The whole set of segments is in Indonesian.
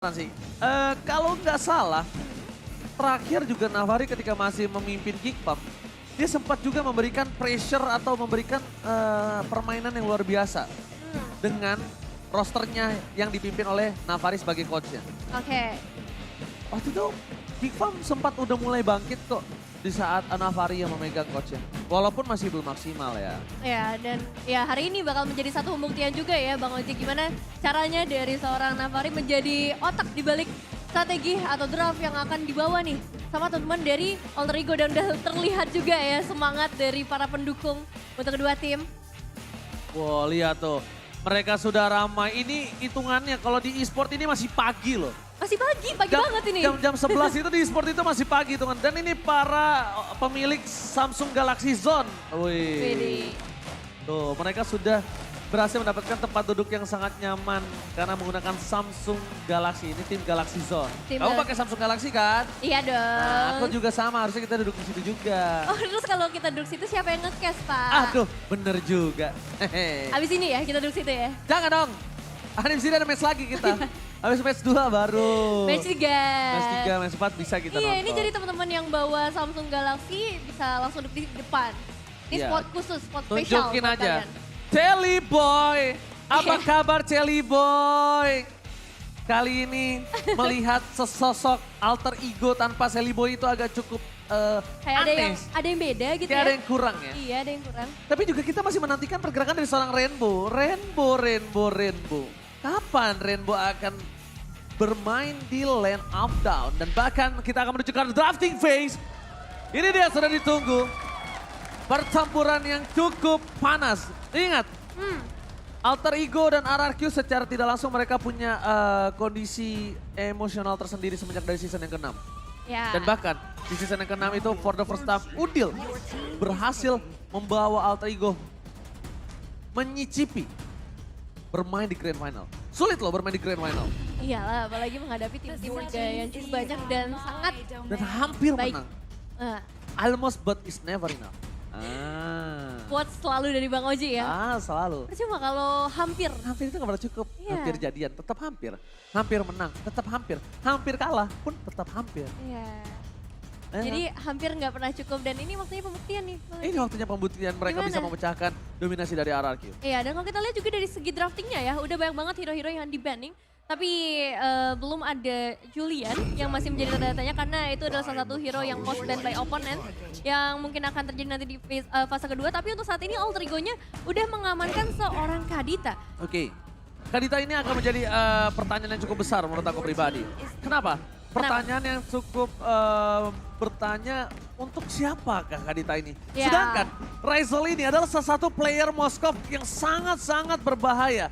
Sih. Kalau nggak salah, terakhir juga Navari ketika masih memimpin Geekpump, dia sempat juga memberikan pressure atau memberikan permainan yang luar biasa dengan rosternya yang dipimpin oleh Navari sebagai coachnya. Oke. Waktu itu Geekpump sempat udah mulai bangkit kok di saat Navari yang memegang coachnya. Walaupun masih belum maksimal ya. Ya, dan ya hari ini bakal menjadi satu pembuktian juga ya Bang Oji, gimana caranya dari seorang Navari menjadi otak di balik strategi atau draft yang akan dibawa nih sama teman-teman dari Alter Ego, dan udah terlihat juga ya semangat dari para pendukung untuk kedua tim. Wow, lihat tuh. Mereka sudah ramai. Ini hitungannya kalau di e-sport ini masih pagi loh. Masih pagi banget ini. Jam 11 itu di e-sport itu masih pagi hitungan. Dan ini para pemilik Samsung Galaxy Zone. Wih. Tuh, mereka sudah berhasil mendapatkan tempat duduk yang sangat nyaman karena menggunakan Samsung Galaxy. Ini tim Galaxy Zone. Kamu pakai Samsung Galaxy kan? Iya dong. Nah, aku juga sama, harusnya kita duduk di situ juga. Oh, terus kalau kita duduk situ siapa yang nge-cash, Pak? Aduh, bener juga. Abis ini ya kita duduk situ ya. Jangan dong. Habis ini ada match lagi kita. Habis match 2 baru. Match 3. Match 3, match 4 bisa kita nonton. Iya, ini jadi teman-teman yang bawa Samsung Galaxy bisa langsung duduk di depan. Ini Iya. spot khusus, spot spesial Tunjukin buat aja. kalian. Celi Boy, apa Iya. kabar Celi Boy? Kali ini melihat sesosok alter ego tanpa Celi Boy itu agak cukup Kayak aneh. ada yang beda gitu Kayak ya. ada yang kurang ya. Iya, ada yang kurang. Tapi juga kita masih menantikan pergerakan dari seorang Rainbow. Rainbow. Kapan Rainbow akan bermain di Land of Down? Dan bahkan kita akan menuju ke drafting phase. Ini dia sudah ditunggu. Pertempuran yang cukup panas. Ingat, Alter Ego dan RRQ secara tidak langsung mereka punya kondisi emosional tersendiri semenjak dari season yang ke-6. Ya. Dan bahkan di season yang ke-6 itu for the first time Udil berhasil membawa Alter Ego menyicipi bermain di Grand Final. Sulit loh bermain di Grand Final. Iyalah, apalagi menghadapi tim-tim yang cukup banyak dan sangat Dan hampir baik. menang. Eh, Almost but is never enough. quotes selalu dari Bang Oji ya. Selalu. Percuma kalau hampir. Hampir itu gak pernah cukup. Iya. Hampir jadian, tetap hampir. Hampir menang, tetap hampir. Hampir kalah pun tetap hampir. Iya. Eh, Jadi hampir nggak pernah cukup, dan ini waktunya pembuktian nih. Bang ini Oji. waktunya pembuktian mereka Gimana? bisa memecahkan dominasi dari RRQ. Iya, dan kalau kita lihat juga dari segi draftingnya ya, udah banyak banget hero-hero yang di-banning. Tapi belum ada Julian yang masih menjadi tanda tanya, karena itu adalah salah satu hero yang most banned by opponent yang mungkin akan terjadi nanti di fase kedua. Tapi untuk saat ini Alter Ego-nya udah mengamankan seorang Kadita. Oke, Kadita ini akan menjadi pertanyaan yang cukup besar menurut aku pribadi. Kenapa? Pertanyaan yang cukup bertanya untuk siapakah Kadita ini? Ya. Sedangkan Raisel ini adalah salah satu player Moskov yang sangat-sangat berbahaya.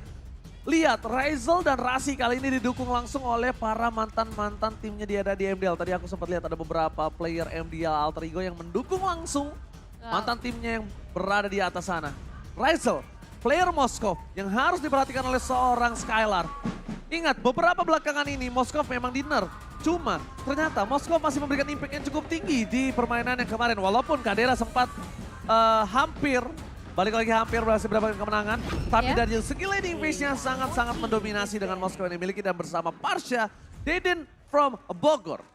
Lihat, Raisel dan Rasi kali ini didukung langsung oleh para mantan-mantan timnya dia ada di MDL. Tadi aku sempat lihat ada beberapa player MDL Alter Ego yang mendukung langsung mantan timnya yang berada di atas sana. Raisel, player Moskov yang harus diperhatikan oleh seorang Skylar. Ingat, beberapa belakangan ini Moskov memang di nerf. Cuma ternyata Moskov masih memberikan impact yang cukup tinggi di permainan yang kemarin. Walaupun Kadera sempat hampir berhasil mendapatkan kemenangan. Tapi dari segi laning phase-nya sangat-sangat mendominasi dengan Moskov yang dimiliki dan bersama Parsha, Deden from Bogor.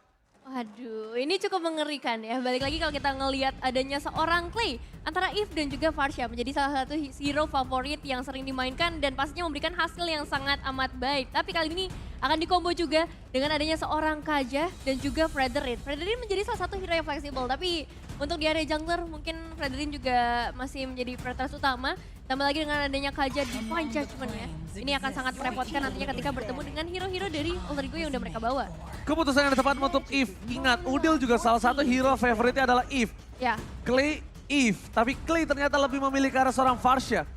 Waduh, ini cukup mengerikan ya. Balik lagi kalau kita ngelihat adanya seorang Clay antara Eve dan juga Farsha menjadi salah satu hero favorit yang sering dimainkan dan pastinya memberikan hasil yang sangat amat baik. Tapi kali ini akan dikombo juga dengan adanya seorang Kaja dan juga Frederick. Frederick menjadi salah satu hero yang fleksibel, tapi untuk di area jungler mungkin Frederick juga masih menjadi prioritas utama. Tambah lagi dengan adanya Kaja Divine Judgment ya. Ini akan sangat merepotkan nantinya ketika bertemu dengan hero-hero dari Alter Ego yang udah mereka bawa. Keputusan yang tepat untuk Eve. Ingat, Udil juga salah satu hero favoritnya adalah Eve. Ya. Clay, Eve. Tapi Clay ternyata lebih memilih ke arah seorang Farsha.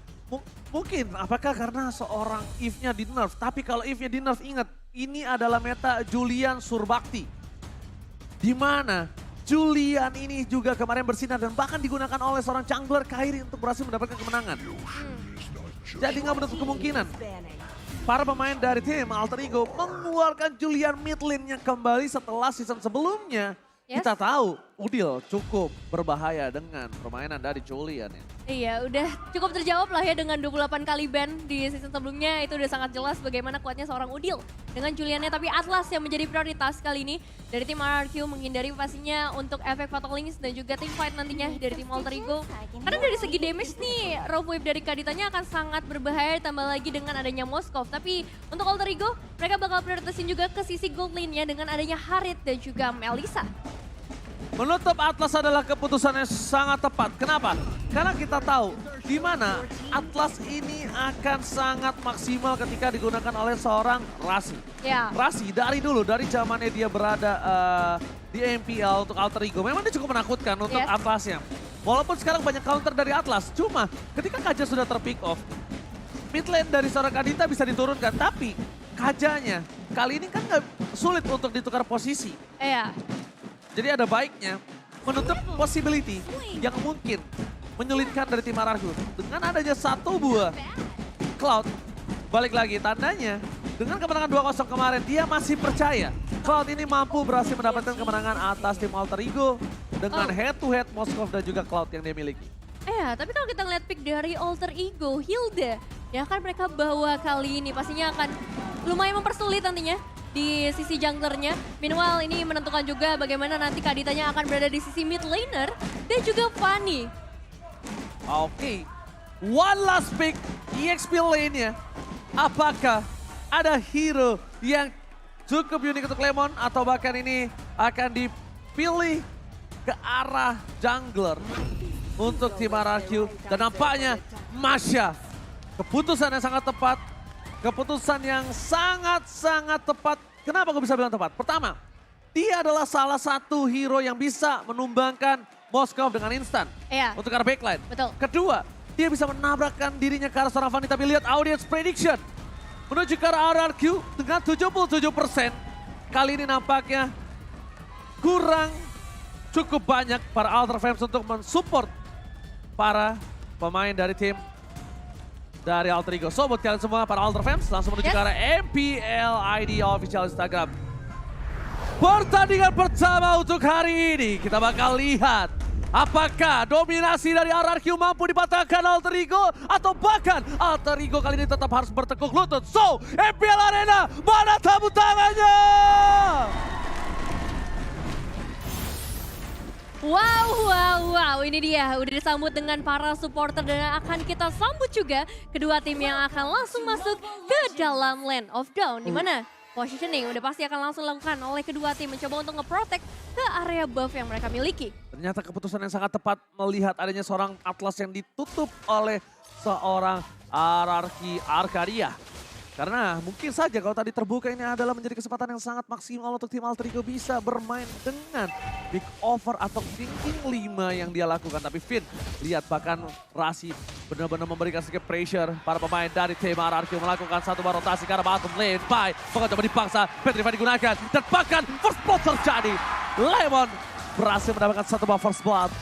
Mungkin apakah karena seorang Eve-nya di nerf. Tapi kalau Eve-nya di nerf, ingat, ini adalah meta Julian Surbakti. Di mana Julian ini juga kemarin bersinar dan bahkan digunakan oleh seorang jungler Kairi untuk berhasil mendapatkan kemenangan. Jadi nggak menutup kemungkinan para pemain dari tim Alter Ego mengeluarkan Julian mid lane-nya kembali setelah season sebelumnya. Yes. Kita tahu Udil cukup berbahaya dengan permainan dari Julian ya. Iya, udah cukup terjawab lah ya dengan 28 kali ban di season sebelumnya. Itu udah sangat jelas bagaimana kuatnya seorang Udil dengan Juliannya. Tapi Atlas yang menjadi prioritas kali ini dari tim RRQ menghindari pastinya untuk efek Fatal Links dan juga tim fight nantinya dari tim Alter Ego. Karena dari segi damage nih, Rogue Wave dari Kaditanya akan sangat berbahaya tambah lagi dengan adanya Moskov. Tapi untuk Alter Ego, mereka bakal prioritasin juga ke sisi gold lane-nya dengan adanya Harit dan juga Melissa. Menutup Atlas adalah keputusan yang sangat tepat. Kenapa? Karena kita tahu di mana Atlas ini akan sangat maksimal ketika digunakan oleh seorang Rasi. Ya. Rasi dari dulu, dari zamannya dia berada di MPL untuk Alter Ego, memang dia cukup menakutkan untuk Yes. Atlasnya. Walaupun sekarang banyak counter dari Atlas, cuma ketika Kaja sudah terpick off, mid lane dari seorang Kadita bisa diturunkan, tapi Kajanya kali ini kan nggak sulit untuk ditukar posisi. Iya. Jadi ada baiknya menutup possibility yang mungkin menyulitkan dari tim RRQ. Dengan adanya satu buah Cloud, balik lagi tandanya dengan kemenangan 2-0 kemarin dia masih percaya Cloud ini mampu berhasil mendapatkan kemenangan atas tim Alter Ego dengan head to head Moskov dan juga Cloud yang dia miliki. Tapi kalau kita ngeliat pick dari Alter Ego, Hilda, ya kan mereka bawa kali ini pastinya akan lumayan mempersulit nantinya di sisi junglernya. Meanwhile ini menentukan juga bagaimana nanti Kaditanya akan berada di sisi mid laner dan juga Fanny. Oke, one last pick EXP lane-nya. Apakah ada hero yang cukup unik untuk Lemon atau bahkan ini akan dipilih ke arah jungler untuk tim RRQ. Dan nampaknya Masya, keputusan yang sangat tepat. Keputusan yang sangat-sangat tepat. Kenapa gue bisa bilang tepat? Pertama, dia adalah salah satu hero yang bisa menumbangkan Moskov dengan instan. Iya. Untuk arah backline. Betul. Kedua, dia bisa menabrakkan dirinya ke arah seorang Fanny. Tapi lihat audience prediction. Menuju ke arah RRQ dengan 77%. Kali ini nampaknya kurang cukup banyak para Alter Fans untuk mensupport para pemain dari tim dari Alter Ego. So buat kalian semua para Alter Fans langsung menuju ke arah MPL ID official Instagram. Pertandingan pertama untuk hari ini kita bakal lihat apakah dominasi dari RRQ mampu dipatahkan Alter Ego atau bahkan Alter Ego kali ini tetap harus bertekuk lutut. So MPL Arena mana tepuk tangannya? Wow, ini dia udah disambut dengan para supporter dan akan kita sambut juga kedua tim yang akan langsung masuk ke dalam Land of Dawn. Dimana positioning udah pasti akan langsung dilakukan oleh kedua tim mencoba untuk nge-protect ke area buff yang mereka miliki. Ternyata keputusan yang sangat tepat melihat adanya seorang Atlas yang ditutup oleh seorang RRQ Arcadia. Karena mungkin saja kalau tadi terbuka ini adalah menjadi kesempatan yang sangat maksimal untuk tim Alter Ego bisa bermain dengan big over atau thinking 5 yang dia lakukan. Tapi Finn, lihat bahkan Rasi benar-benar memberikan sedikit pressure para pemain dari tim RRQ melakukan satu buah rotasi karena bottom lane. Bahkan coba dipaksa, Petrify digunakan dan bahkan first blood terjadi. Lemon berhasil mendapatkan satu buah first blood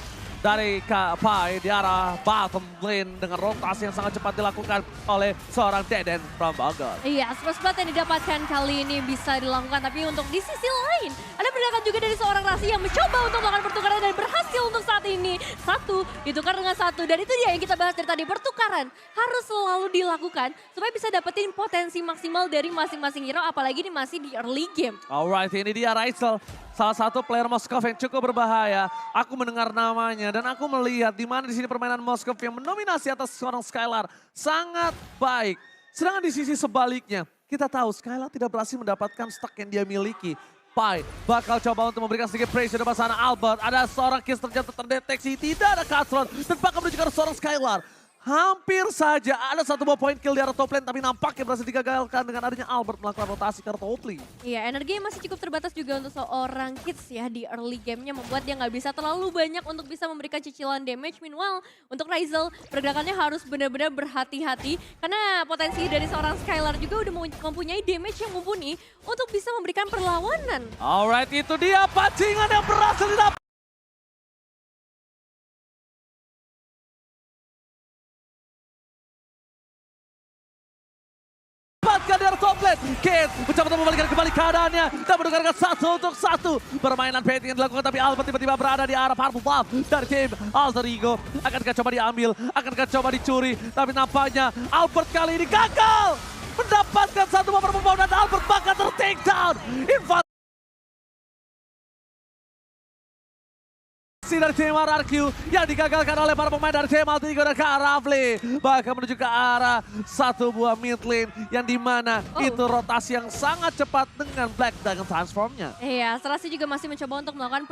dari Pai di arah bottom lane dengan rotasi yang sangat cepat dilakukan oleh seorang Deden from Bogor. Iya, first blood yang didapatkan kali ini bisa dilakukan, tapi untuk di sisi lain ada pergerakan juga dari seorang Rasi yang mencoba untuk melakukan pertukaran dan berhasil untuk saat ini. Satu ditukar dengan satu dan itu dia yang kita bahas dari tadi, pertukaran harus selalu dilakukan supaya bisa dapetin potensi maksimal dari masing-masing hero apalagi ini masih di early game. Alright, ini dia Raisel, salah satu player Moskov yang cukup berbahaya. Aku mendengar namanya dan aku melihat di mana di sini permainan Moskov yang mendominasi atas seorang Skylar sangat baik. Sedangkan di sisi sebaliknya, kita tahu Skylar tidak berhasil mendapatkan stack yang dia miliki. Pai bakal coba untuk memberikan sedikit pressure depan sana Albert. Ada seorang Kiss terjatuh terdeteksi, tidak ada Cutthroat dan bakal menuju ke seorang Skylar. Hampir saja ada satu buah point kill di arah top lane, tapi nampaknya berhasil digagalkan dengan adanya Albert melakukan rotasi ke arah top lane. Iya, energi masih cukup terbatas juga untuk seorang Kids ya di early game-nya membuat dia nggak bisa terlalu banyak untuk bisa memberikan cicilan damage. Meanwhile, untuk Raisel pergerakannya harus benar-benar berhati-hati karena potensi dari seorang Skylar juga udah mempunyai damage yang mumpuni untuk bisa memberikan perlawanan. Alright, itu dia pancingan yang berhasil didapatkan. didapatkan di arah top lane. Kate mencoba untuk membalikan kembali keadaannya dan menukarkan 1-1. Permainan baiting yang dilakukan tapi Albert tiba-tiba berada di arah Purple Buff dari tim Alter Ego. Akankah coba diambil, akankah coba dicuri, tapi nampaknya Albert kali ini gagal mendapatkan satu Purple Buff dan Albert bahkan ter-take down. Dari tim RRQ yang digagalkan oleh para pemain dari tim Alter Ego dan Kak Rafli. Bahkan menuju ke arah satu buah mid lane yang dimana itu rotasi yang sangat cepat dengan Black dengan transformnya. Iya, Strasi juga masih mencoba untuk melakukan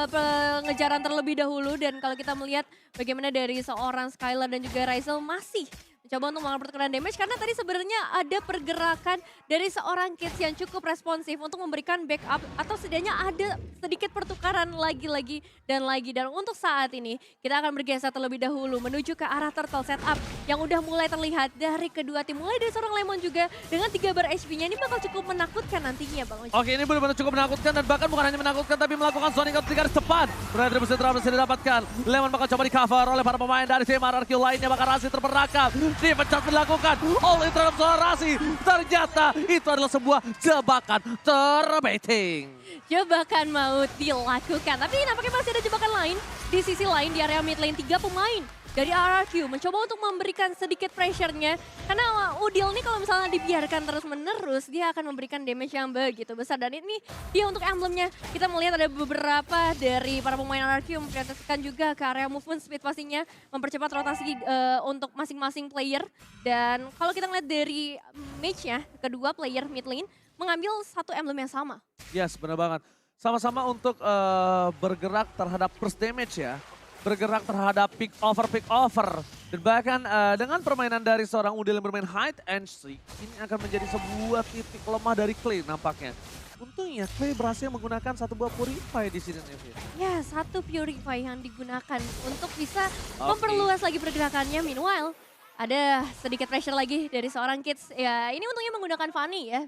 pengejaran terlebih dahulu. Dan kalau kita melihat bagaimana dari seorang Skylar dan juga Raisel masih mencoba untuk melakukan pertukaran damage. Karena tadi sebenarnya ada pergerakan dari seorang Kids yang cukup responsif untuk memberikan backup. Atau setidaknya ada sedikit pertukaran lagi-lagi dan lagi. Dan untuk saat ini kita akan bergeser terlebih dahulu menuju ke arah turtle setup yang udah mulai terlihat dari kedua tim. Mulai dari seorang Lemon juga dengan 3 bar HP-nya ini bakal cukup menakutkan nantinya Bang Oji. Oke, ini benar-benar cukup menakutkan dan bahkan bukan hanya menakutkan tapi melakukan zoning out di garis depan. Retribusi berhasil didapatkan. Lemon bakal coba di cover oleh para pemain dari tim RRQ lainnya, bakal Rasi terperangkap. Dipecat dilakukan all in terhadap seorang Rasi. Ternyata itu adalah sebuah jebakan terbaiting. Jebakan mau dilakukan, tapi nampaknya masih ada jebakan lain. Di sisi lain di area mid lane 3 pemain dari RRQ mencoba untuk memberikan sedikit pressure-nya. Karena Udil nih kalau misalnya dibiarkan terus-menerus, dia akan memberikan damage yang begitu besar. Dan ini dia untuk emblemnya. Kita melihat ada beberapa dari para pemain RRQ memprioritaskan juga ke area movement speed pastinya. Mempercepat rotasi untuk masing-masing player. Dan kalau kita melihat dari match-nya, kedua player mid lane mengambil satu emblem yang sama. Yes, benar banget. Sama-sama untuk bergerak terhadap first damage ya. Bergerak terhadap pick over. Dan bahkan dengan permainan dari seorang Udil yang bermain hide and seek, ini akan menjadi sebuah titik lemah dari Clay nampaknya. Untungnya Clay berhasil menggunakan satu buah Purify di sini. Ya, satu Purify yang digunakan untuk bisa memperluas lagi pergerakannya. Meanwhile, ada sedikit pressure lagi dari seorang Kids. Ya, ini untungnya menggunakan Fanny ya.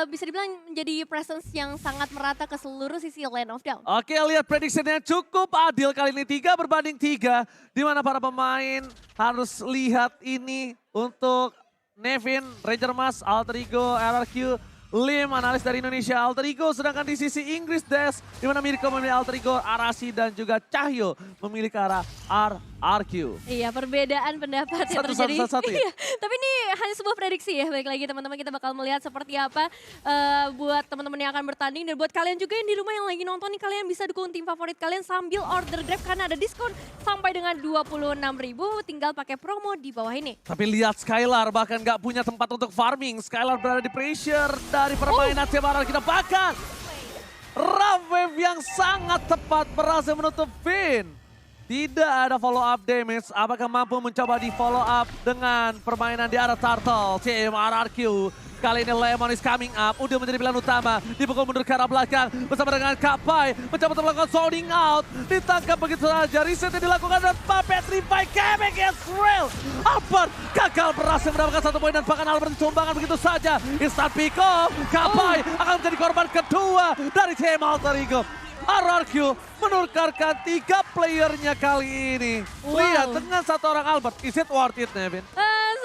Bisa dibilang menjadi presence yang sangat merata ke seluruh sisi Land of Dawn. Oke, lihat prediksinya cukup adil kali ini 3-3. Di mana para pemain harus lihat ini untuk Nevin, Ranger Mas, Alter Ego, RRQ, Lim, analis dari Indonesia Alter Ego. Sedangkan di sisi Inggris Des, di mana Mirko memilih Alter Ego, Arasi dan juga Cahyo memilih ke arah RRQ. Iya, perbedaan pendapat yang terjadi. Satu ya? Iya, tapi ini hanya sebuah prediksi ya. Baik lagi teman-teman, kita bakal melihat seperti apa buat teman-teman yang akan bertanding. Dan buat kalian juga yang di rumah yang lagi nonton nih, kalian bisa dukung tim favorit kalian sambil order Grab karena ada diskon sampai dengan 26.000. Tinggal pakai promo di bawah ini. Tapi lihat Skylar bahkan nggak punya tempat untuk farming. Skylar berada di pressure dari permainan tim RRQ. Kita bahkan Ramwave yang sangat tepat berhasil menutup Finn. Tidak ada follow up damage. Apakah mampu mencoba di follow up dengan permainan di arah Turtle tim RRQ. Kali ini Lemon is coming up. Udah menjadi pilihan utama. Dipukul mundur ke arah belakang. Bersama dengan Kapai. Mencoba untuk melakukan zoning out. Ditangkap begitu saja. Reset yang dilakukan dan Puppet Revive. Coming against Rail. Albert gagal berhasil mendapatkan satu poin. Dan bahkan Albert ditumbangkan begitu saja. Instant pick off. Kapai akan menjadi korban kedua dari tim Alter Ego. RRQ menukarkan 3 playernya kali ini. Lihat dengan satu orang Albert. Is it worth it, Nevin?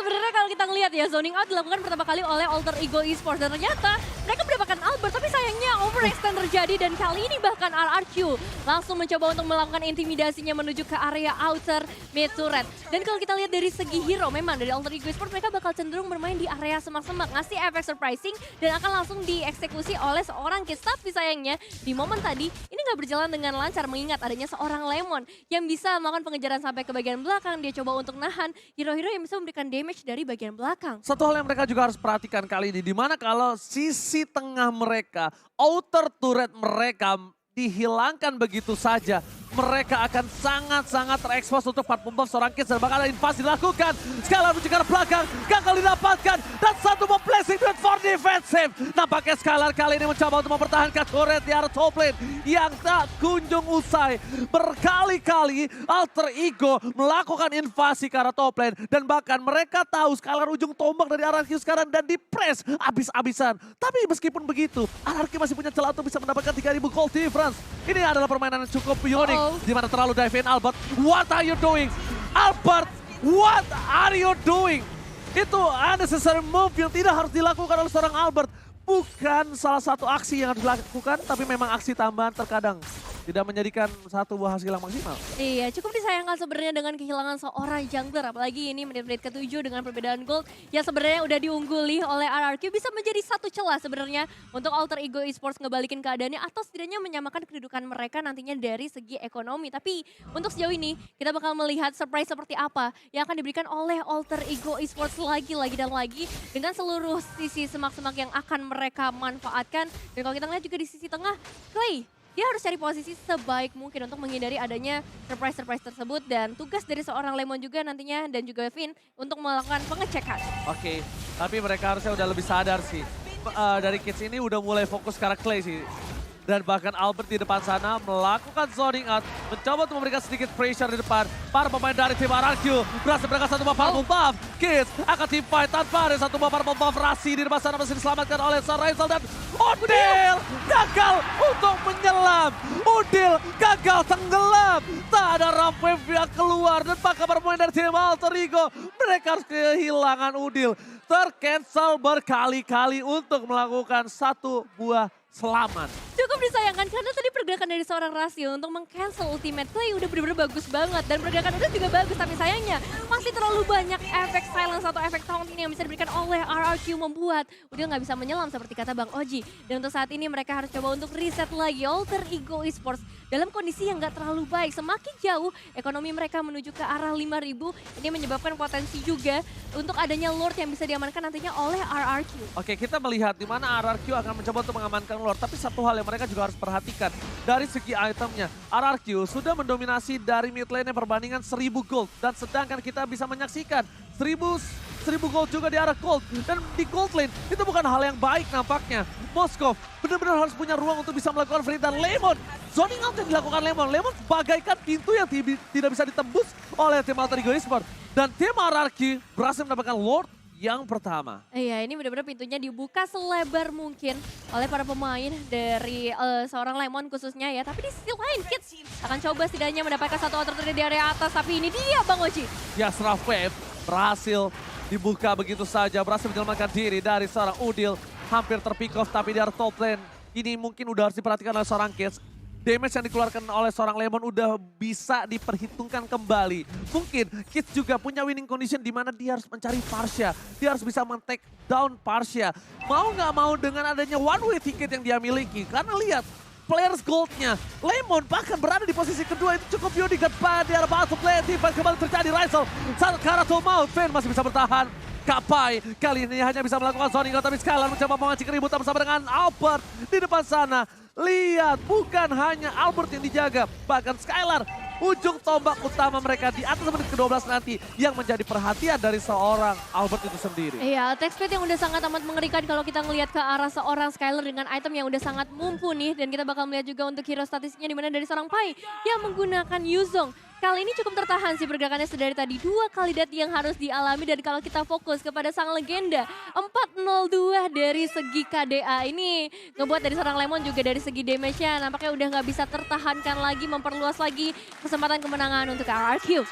Sebenarnya kalau kita ngelihat ya, zoning out dilakukan pertama kali oleh Alter Ego Esports. Dan ternyata mereka mendapatkan Albert, tapi sayangnya overextend terjadi. Dan kali ini bahkan RRQ langsung mencoba untuk melakukan intimidasinya menuju ke area outer mid turret. Dan kalau kita lihat dari segi hero, memang dari Alter Ego Esports mereka bakal cenderung bermain di area semak-semak. Ngasih efek surprising dan akan langsung dieksekusi oleh seorang Kids. Tapi sayangnya di momen tadi, ini nggak berjalan dengan lancar mengingat adanya seorang Lemon yang bisa melakukan pengejaran sampai ke bagian belakang. Dia coba untuk nahan hero-hero yang bisa memberikan damage dari bagian belakang. Satu hal yang mereka juga harus perhatikan kali ini, dimana kalau sisi tengah mereka, outer turret mereka dihilangkan begitu saja, mereka akan sangat-sangat terekspos untuk 4 buff seorang Kids dan bakal ada invasi dilakukan. Skylar menuju ke arah belakang, gagal didapatkan dan satu buff blessing duet for defensive. Nampaknya Skylar kali ini mencoba untuk mempertahankan turret di arah top lane yang tak kunjung usai. Berkali-kali Alter Ego melakukan invasi ke arah top lane dan bahkan mereka tahu Skylar ujung tombak dari RRQ sekarang dan di-press abis-abisan. Tapi meskipun begitu, RRQ masih punya celah untuk bisa mendapatkan 3.000 gold difference. Ini adalah permainan yang cukup unik. Di mana terlalu dive in Albert. What are you doing? Albert, what are you doing? Itu unnecessary move yang tidak harus dilakukan oleh seorang Albert. Bukan salah satu aksi yang harus dilakukan, tapi memang aksi tambahan terkadang tidak menjadikan satu buah hasil yang maksimal. Iya, cukup disayangkan sebenarnya dengan kehilangan seorang jungler. Apalagi ini menit-menit ke-7 dengan perbedaan gold yang sebenarnya udah diungguli oleh RRQ. Bisa menjadi satu celah sebenarnya untuk Alter Ego Esports ngebalikin keadaannya atau setidaknya menyamakan kedudukan mereka nantinya dari segi ekonomi. Tapi untuk sejauh ini kita bakal melihat surprise seperti apa yang akan diberikan oleh Alter Ego Esports lagi dan lagi dengan seluruh sisi semak-semak yang akan mereka manfaatkan. Dan kalau kita lihat juga di sisi tengah, Clay dia harus cari posisi sebaik mungkin untuk menghindari adanya surprise-surprise tersebut. Dan tugas dari seorang Lemon juga nantinya dan juga Vin untuk melakukan pengecekan. Oke, tapi mereka harusnya udah lebih sadar sih. Dari Kids ini udah mulai fokus ke arah Clay sih. Dan bahkan Albert di depan sana melakukan zoning out. Mencoba untuk memberikan sedikit pressure di depan. Para pemain dari tim RRQ berhasil berangkat satu purple buff. Kids akan team fight tanpa ada satu purple buff. Rasi di depan sana masih diselamatkan oleh Raisel dan Udil gagal untuk menyelam. Udil gagal tenggelam. Tak ada ramp wave yang keluar dan bahkan bermain dari tim Alter Ego. Mereka harus kehilangan Udil. Tercancel berkali-kali untuk melakukan satu buah selamat. Cukup disayangkan karena tadi pergerakan dari seorang Rasio untuk meng-cancel ultimate Clay udah bener-bener bagus banget. Dan pergerakan Udil juga bagus, tapi sayangnya masih terlalu banyak efek silence atau efek taunting yang bisa diberikan oleh RRQ membuat Udil nggak bisa menyelam seperti kata Bang Oji. Dan untuk saat ini mereka harus coba untuk reset lagi Alter Ego Esports dalam kondisi yang nggak terlalu baik. Semakin jauh ekonomi mereka menuju ke arah 5.000, ini menyebabkan potensi juga untuk adanya Lord yang bisa diamankan nantinya oleh RRQ. Oke, kita melihat di mana RRQ akan mencoba untuk mengamankan Lord. Tapi satu hal yang mereka juga harus perhatikan dari segi itemnya. RRQ sudah mendominasi dari mid lane yang perbandingan 1000 gold. Dan sedangkan kita bisa menyaksikan 1000 gold juga di arah gold. Dan di gold lane itu bukan hal yang baik nampaknya. Moskov benar-benar harus punya ruang untuk bisa melakukan free dan Lemon. Zoning out yang dilakukan Lemon. Lemon bagaikan pintu yang tidak bisa ditembus oleh tim Alter Ego Esports. Dan tim RRQ berhasil mendapatkan Lord yang pertama. Iya, ini benar-benar pintunya dibuka selebar mungkin oleh para pemain dari seorang Lemon khususnya ya. Tapi di sisi lain, Kids akan coba setidaknya mendapatkan satu outer trade di area atas. Tapi ini dia Bang Oji. Ya, Rough Wave berhasil dibuka begitu saja. Berhasil menyelamatkan diri dari seorang Udil. Hampir terpick off tapi di arah top lane. Ini mungkin udah harus diperhatikan oleh seorang Kids. Damage yang dikeluarkan oleh seorang Lemon udah bisa diperhitungkan kembali. Mungkin Kids juga punya winning condition di mana dia harus mencari Parsha. Dia harus bisa men-take down Parsha. Mau nggak mau dengan adanya one way ticket yang dia miliki. Karena lihat players goldnya. Lemon bahkan berada di posisi kedua itu cukup unik. Di arah bottom lane. Tiba kembali terjadi Raisel. Saat Karatul Maut. Fen masih bisa bertahan. Kapai kali ini hanya bisa melakukan zoning out. Tapi Skylar mencoba memancing keributan bersama dengan Albert di depan sana. Lihat, bukan hanya Albert yang dijaga, bahkan Skylar, ujung tombak utama mereka di atas menit ke-12 nanti yang menjadi perhatian dari seorang Albert itu sendiri. Iya, attack speed yang udah sangat amat mengerikan kalau kita ngelihat ke arah seorang Skylar dengan item yang udah sangat mumpuni. Dan kita bakal melihat juga untuk hero statistiknya di mana dari seorang Pai yang menggunakan Yuzong. Kali ini cukup tertahan sih pergerakannya sedari tadi. 2 kali death yang harus dialami dan kalau kita fokus kepada sang legenda 402 dari segi KDA ini ngebuat dari seorang Lemon juga dari segi damage-nya nampaknya udah nggak bisa tertahankan lagi, memperluas lagi kesempatan kemenangan untuk RRQ.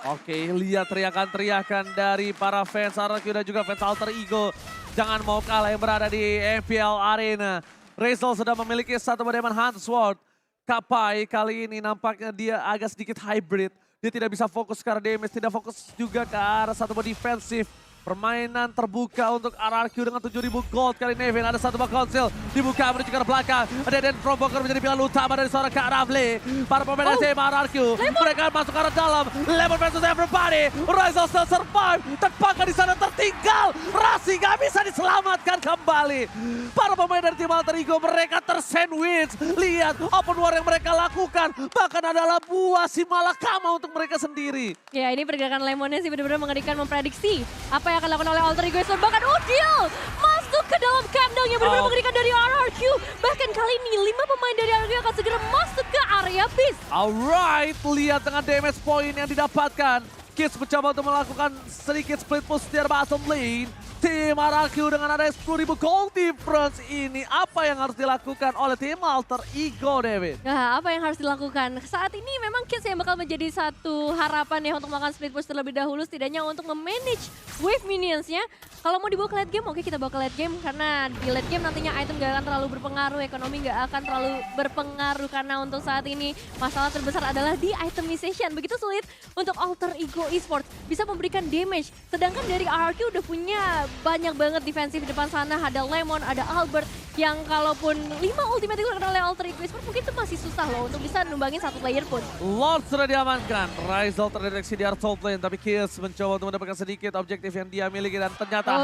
Oke, lihat teriakan-teriakan dari para fans RRQ dan juga fans Alter Ego. Jangan mau kalah yang berada di MPL Arena. Raisel sudah memiliki satu Diamond Hunt Sword. Kapai kali ini nampaknya dia agak sedikit hybrid. Dia tidak bisa fokus ke arah damage, tidak fokus juga ke arah satu buah defensif. Permainan terbuka untuk RRQ dengan 7.000 gold kali Nevin. Ada satu buah konsil dibuka menuju ke arah belakang. Ada Den Provoker menjadi pilihan utama dari seorang Kak Rafli. Para pemain dari tim RRQ. Mereka masuk ke arah dalam. Lemon versus everybody. Raisel still survive. Terpakai di sana tertinggal. Rasi gak bisa diselamatkan kembali. Para pemain dari tim Alter Ego mereka tersandwich. Lihat open war yang mereka lakukan. Bahkan adalah buah si malakama untuk mereka sendiri. Ya ini pergerakan Lemonnya sih benar-benar mengerikan memprediksi apa yang akan dilakukan oleh Alter Ego Esports. Bahkan Udil masuk ke dalam kandang yang benar-benar mengerikan dari RRQ. Bahkan kali ini 5 pemain dari RRQ akan segera masuk ke area Beast. Alright, lihat dengan damage point yang didapatkan. Kids mencoba untuk melakukan sedikit split push di bottom lane. tim RRQ dengan ada 10.000 gold difference ini. Apa yang harus dilakukan oleh tim Alter Ego, David? Nah, apa yang harus dilakukan? Saat ini memang Kids yang bakal menjadi satu harapan ya untuk melakukan split push terlebih dahulu, setidaknya untuk memanage wave minionsnya. Kalau mau dibawa ke late game, oke kita bawa ke late game. Karena di late game nantinya item gak akan terlalu berpengaruh, ekonomi gak akan terlalu berpengaruh. Karena untuk saat ini masalah terbesar adalah di itemization. Begitu sulit untuk Alter Ego Esports bisa memberikan damage. Sedangkan dari RRQ udah punya banyak banget defensif di depan sana. Ada Lemon, ada Albert yang kalaupun 5 ultimate digunakan oleh Alter Ego Esports mungkin itu masih susah loh untuk bisa numbangin satu player pun. Lord sudah diamankan, Rizal terdeteksi di art top lane, tapi Kills mencoba untuk mendapatkan sedikit objektif yang dia miliki dan ternyata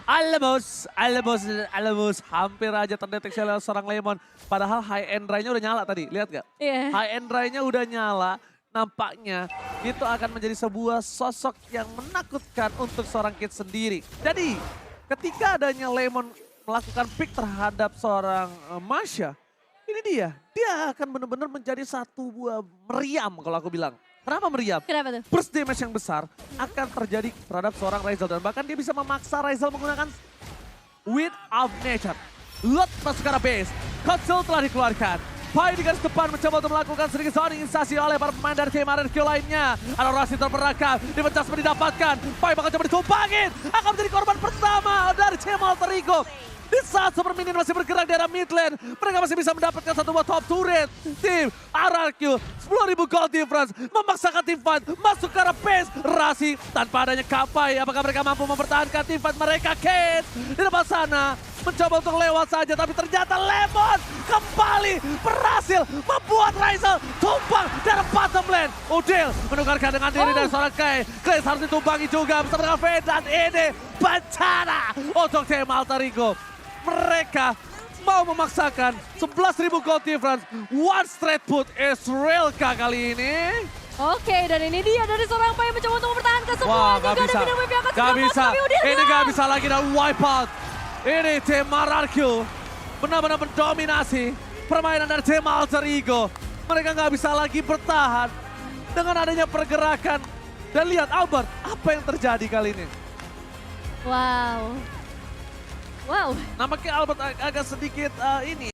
Alamos hampir aja terdeteksi oleh seorang Lemon. Padahal high end ray-nya udah nyala tadi, lihat gak? Iya. High end ray-nya udah nyala, nampaknya itu akan menjadi sebuah sosok yang menakutkan untuk seorang Kids sendiri. Jadi ketika adanya Lemon melakukan pick terhadap seorang Masha, ini dia akan benar-benar menjadi satu buah meriam kalau aku bilang. Kenapa meriam? Kenapa tuh? Burst damage yang besar akan terjadi terhadap seorang Rizal. Dan bahkan dia bisa memaksa Rizal menggunakan Wind of Nature. Lot masuk ke arah base. Kocil telah dikeluarkan. Pai di garis depan mencoba untuk melakukan sedikit zoning instasi oleh para pemain dari tim RRQ lainnya. Ada Rasi terperangkap, dipecah seperti didapatkan. Pai bakal coba ditumpangin. Akan menjadi korban pertama dari tim Alter Ego. Di saat Super Minion masih bergerak di arah mid lane, mereka masih bisa mendapatkan satu buah top turret. Tim RRQ 10.000 gold difference memaksakan tim fight masuk ke arah base. Rasi tanpa adanya Kapai, apakah mereka mampu mempertahankan tim fight mereka? Kate di depan sana mencoba untuk lewat saja, tapi ternyata Lemon kembali berhasil membuat Rizal tumbang dari bottom lane. Udil menukarkan dengan diri dari seorang Clay. Clay harus ditumbangi juga bersama dengan Fade, dan ini bencana untuk tim Alter Ego. Mereka mau memaksakan 11.000 gold difference. One straight put Israelka kali ini. Oke, dan ini dia dari seorang Pai yang mencoba untuk mempertahankan semua. Wah, gak bisa. Gak bisa. Ini gak bisa lagi dan wipe out. Ini tim RRQ benar-benar mendominasi permainan dari tim Alter Ego. Mereka gak bisa lagi bertahan dengan adanya pergerakan. Dan lihat Albert, apa yang terjadi kali ini? Wow. Nampaknya Albert agak sedikit ini